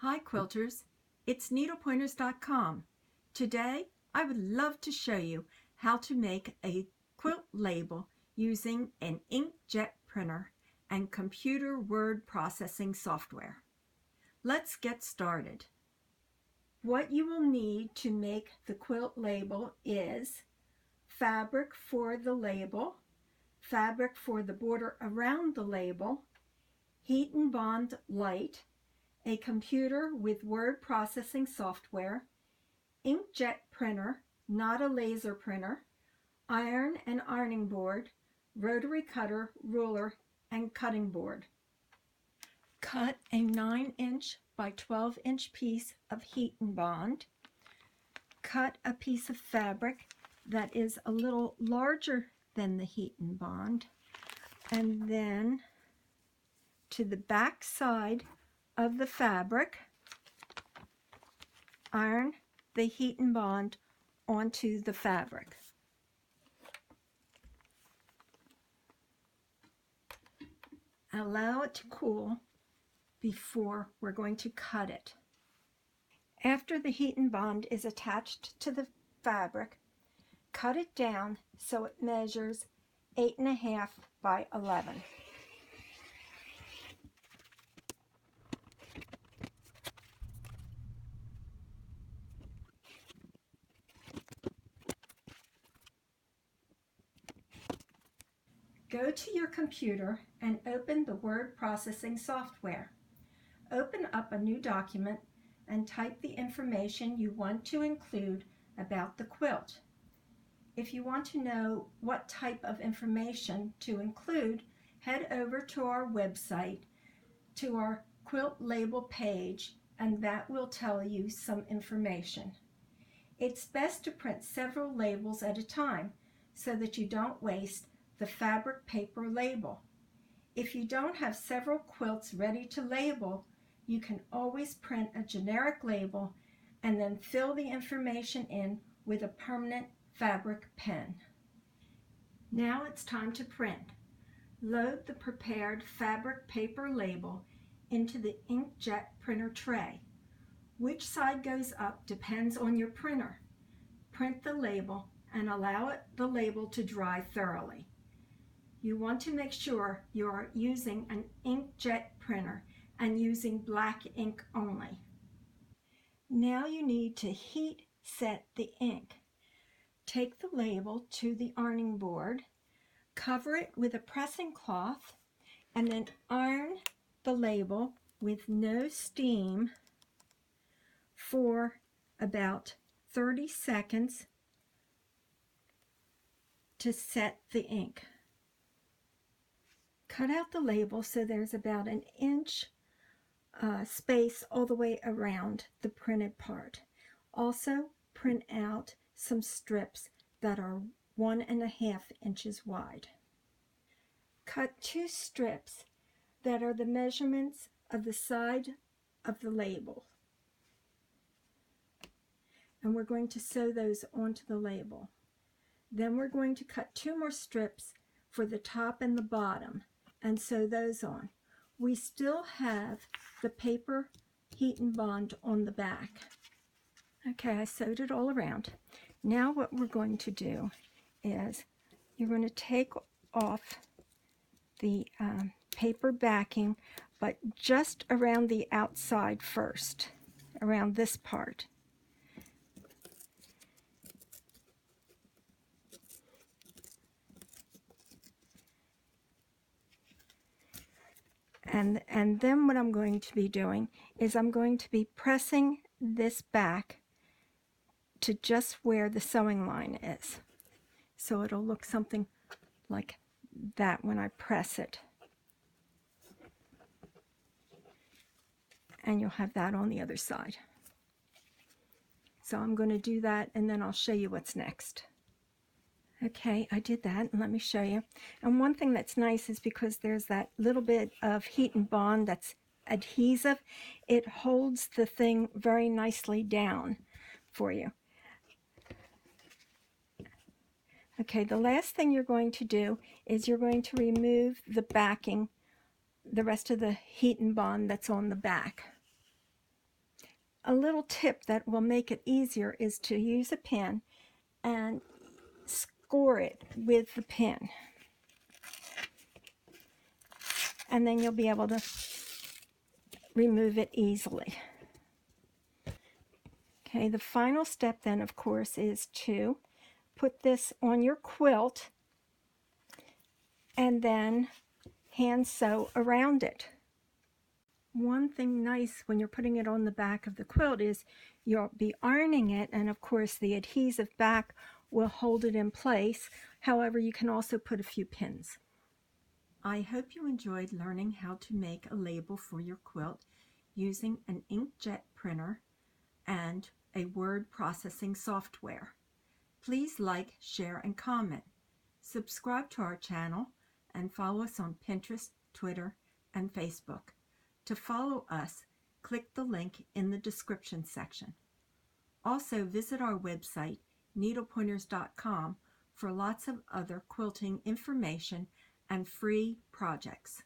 Hi quilters, it's needlepointers.com. Today I would love to show you how to make a quilt label using an inkjet printer and computer word processing software. Let's get started. What you will need to make the quilt label is fabric for the label, fabric for the border around the label, HeatnBond light, a computer with word processing software, inkjet printer, not a laser printer, iron and ironing board, rotary cutter, ruler, and cutting board. Cut a 9-inch by 12-inch piece of HeatnBond. Cut a piece of fabric that is a little larger than the HeatnBond, and then to the back side of the fabric, iron the HeatnBond onto the fabric. Allow it to cool before we're going to cut it. After the HeatnBond is attached to the fabric, cut it down so it measures 8.5 by 11. Go to your computer and open the word processing software. Open up a new document and type the information you want to include about the quilt. If you want to know what type of information to include, head over to our website to our quilt label page, and that will tell you some information. It's best to print several labels at a time so that you don't waste the fabric paper label. If you don't have several quilts ready to label, you can always print a generic label and then fill the information in with a permanent fabric pen. Now it's time to print. Load the prepared fabric paper label into the inkjet printer tray. Which side goes up depends on your printer. Print the label and allow the label to dry thoroughly. You want to make sure you are using an inkjet printer and using black ink only. Now you need to heat set the ink. Take the label to the ironing board, cover it with a pressing cloth, and then iron the label with no steam for about 30 seconds to set the ink. Cut out the label so there's about an inch space all the way around the printed part. Also print out some strips that are 1.5 inches wide. Cut 2 strips that are the measurements of the side of the label, and we're going to sew those onto the label. Then we're going to cut 2 more strips for the top and the bottom and sew those on. We still have the paper HeatnBond on the back. Okay, I sewed it all around. Now what we're going to do is you're going to take off the paper backing, but just around the outside first, around this part. And then what I'm going to be doing is I'm going to be pressing this back to just where the sewing line is. So it'll look something like that when I press it. And you'll have that on the other side. So I'm going to do that and then I'll show you what's next. Okay, I did that, and let me show you. And one thing that's nice is because there's that little bit of HeatnBond that's adhesive, it holds the thing very nicely down for you. Okay, the last thing you're going to do is you're going to remove the backing, the rest of the HeatnBond that's on the back. a little tip that will make it easier is to use a pin and score it with the pin. And then you'll be able to remove it easily. Okay, the final step then, of course, is to put this on your quilt and then hand sew around it. One thing nice when you're putting it on the back of the quilt is you'll be ironing it, and of course the adhesive back will hold it in place. However, you can also put a few pins. I hope you enjoyed learning how to make a label for your quilt using an inkjet printer and a word processing software. Please like, share, and comment. Subscribe to our channel and follow us on Pinterest, Twitter, and Facebook. To follow us, click the link in the description section. Also, visit our website, needlepointers.com, for lots of other quilting information and free projects.